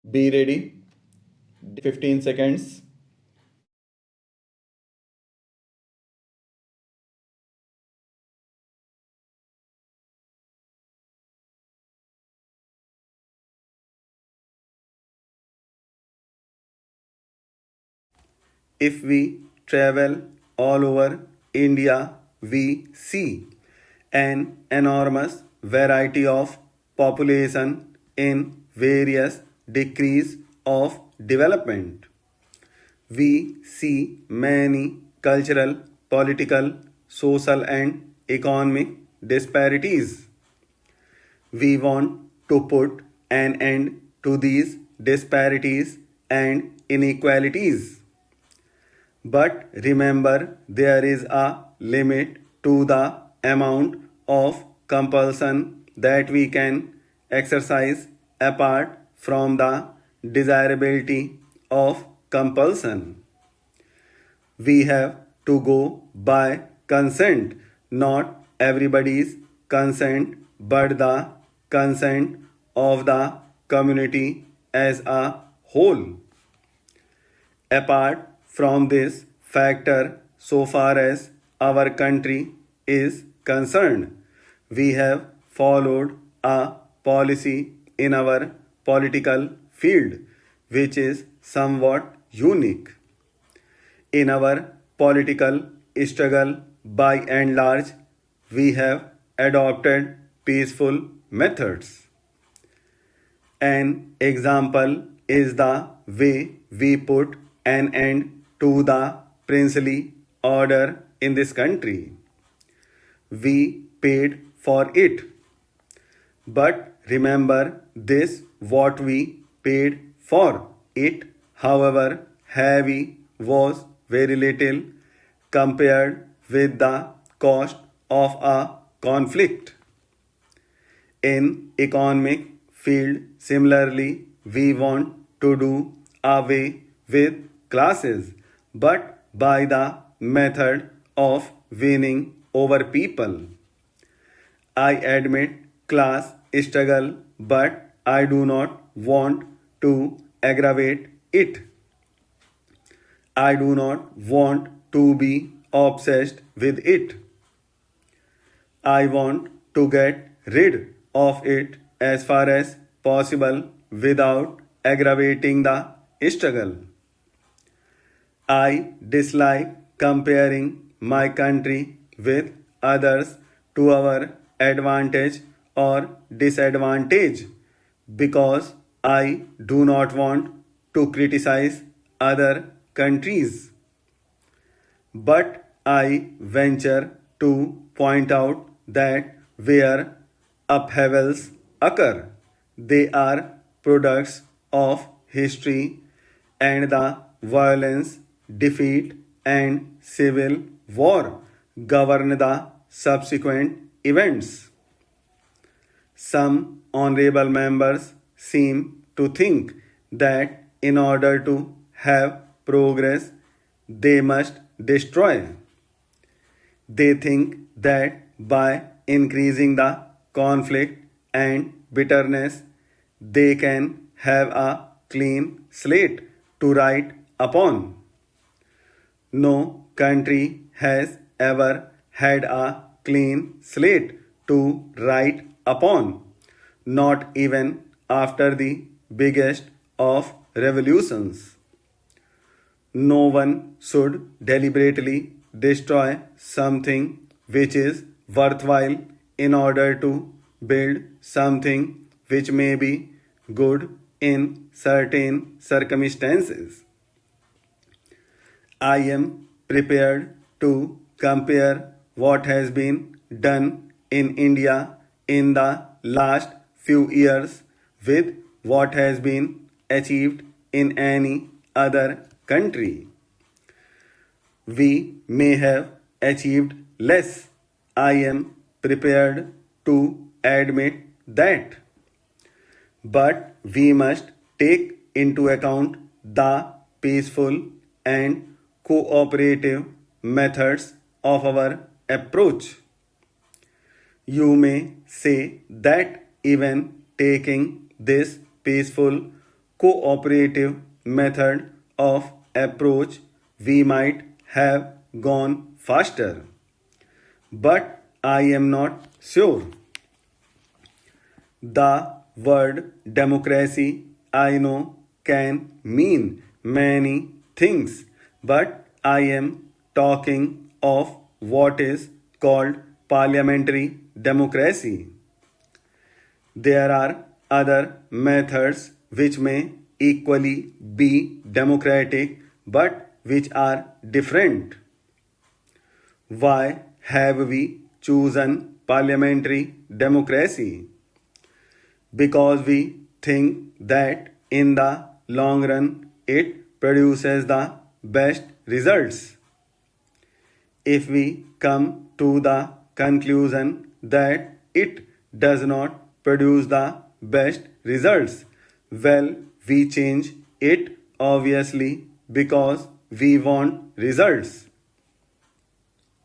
Be ready. 15 seconds. If we travel all over India, we see an enormous variety of population in various degrees of development. We see many cultural, political, social, and economic disparities. We want to put an end to these disparities and inequalities. But remember, there is a limit to the amount of compulsion that we can exercise apart from the desirability of compulsion. We have to go by consent, not everybody's consent, but the consent of the community as a whole. Apart from this factor, so far as our country is concerned, we have followed a policy in our political field which is somewhat unique. In our political struggle, by and large, we have adopted peaceful methods. An example is the way we put an end to the princely order in this country. We paid for it. But remember this, what we paid for it, however heavy, was very little compared with the cost of a conflict. In economic field, similarly, we want to do away with classes, but by the method of winning over people. I admit class struggle, but I do not want to aggravate it. I do not want to be obsessed with it. I want to get rid of it as far as possible without aggravating the struggle. I dislike comparing my country with others to our advantage or disadvantage because I do not want to criticize other countries. But I venture to point out that where upheavals occur, they are products of history and the violence, defeat, and civil war govern the subsequent events. Some honorable members seem to think that in order to have progress, they must destroy. They think that by increasing the conflict and bitterness, they can have a clean slate to write upon. No country has ever had a clean slate to write upon, not even after the biggest of revolutions. No one should deliberately destroy something which is worthwhile in order to build something which may be good in certain circumstances. I am prepared to compare what has been done in India in the last few years with what has been achieved in any other country. We may have achieved less. I am prepared to admit that. But we must take into account the peaceful and cooperative methods of our approach. You may say that even taking this peaceful, cooperative method of approach, we might have gone faster. But I am not sure. The word democracy, I know, can mean many things, but I am talking of what is called parliamentary democracy. There are other methods which may equally be democratic but which are different. Why have we chosen parliamentary democracy? Because we think that in the long run it produces the best results. If we come to the conclusion that it does not produce the best results, well, we change it obviously because we want results.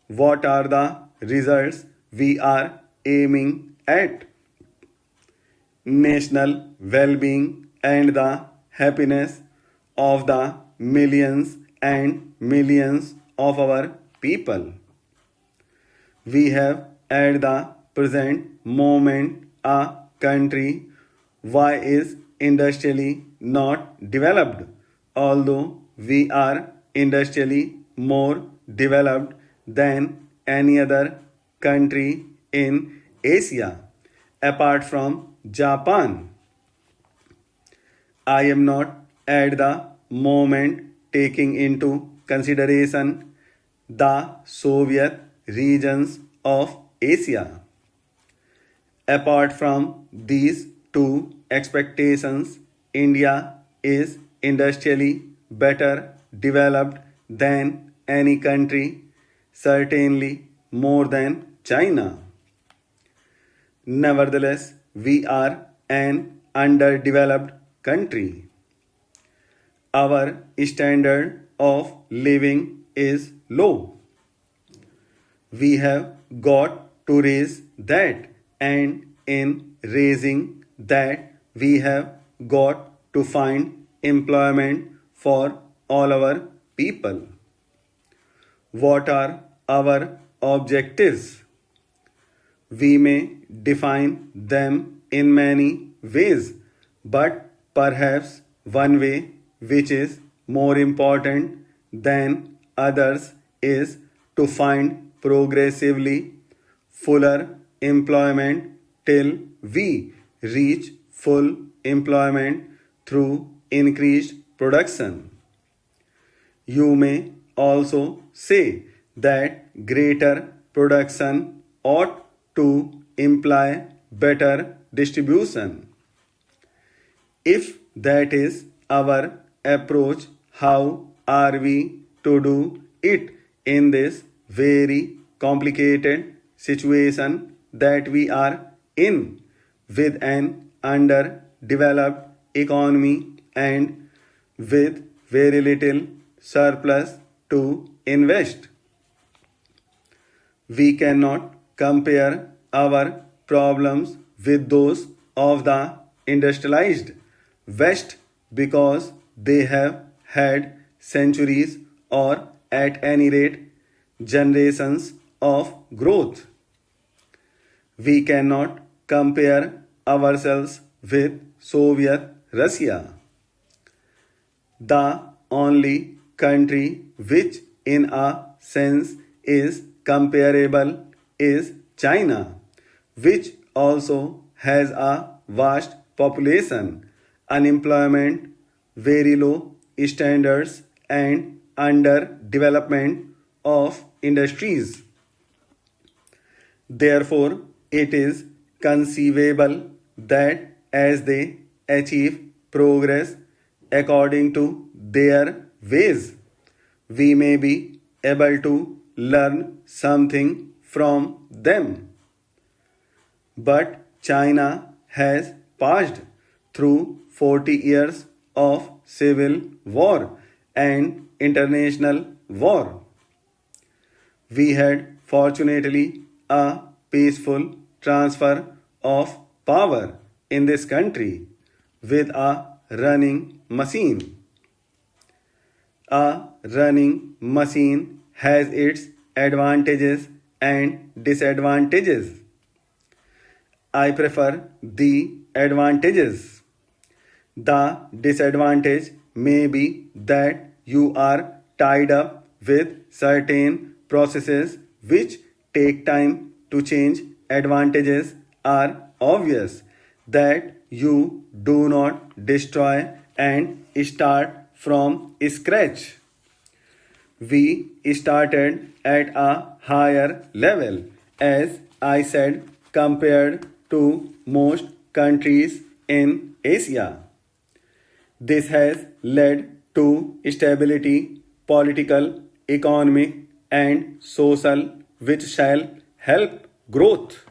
What are the results we are aiming at? National well-being and the happiness of the millions and millions of our people. We have at the present moment a country why is industrially not developed, although we are industrially more developed than any other country in Asia apart from Japan. I am not at the moment taking into consideration the Soviet regions of Asia. Apart from these two expectations, India is industrially better developed than any country, certainly more than China. Nevertheless, we are an underdeveloped country. Our standard of living is low. We have got to raise that, and in raising that, we have got to find employment for all our people. What are our objectives? We may define them in many ways, but perhaps one way which is more important than others is to find progressively fuller employment till we reach full employment through increased production. You may also say that greater production ought to imply better distribution. If that is our approach, how are we to do it in this very complicated situation that we are in, with an underdeveloped economy and with very little surplus to invest? We cannot compare our problems with those of the industrialized West because they have had centuries or at any rate generations of growth. We cannot compare ourselves with Soviet Russia. The only country which in a sense is comparable is China, which also has a vast population, unemployment, very low standards, and underdevelopment of industries. Therefore, it is conceivable that as they achieve progress according to their ways, we may be able to learn something from them. But China has passed through 40 years of civil war and international war. We had fortunately a peaceful transfer of power in this country with a running machine. A running machine has its advantages and disadvantages. I prefer the advantages. The disadvantage may be that you are tied up with certain processes which take time to change. Advantages are obvious that you do not destroy and start from scratch. We started at a higher level, as I said, compared to most countries in Asia. This has led to stability, political, economic, and social, which shall help growth.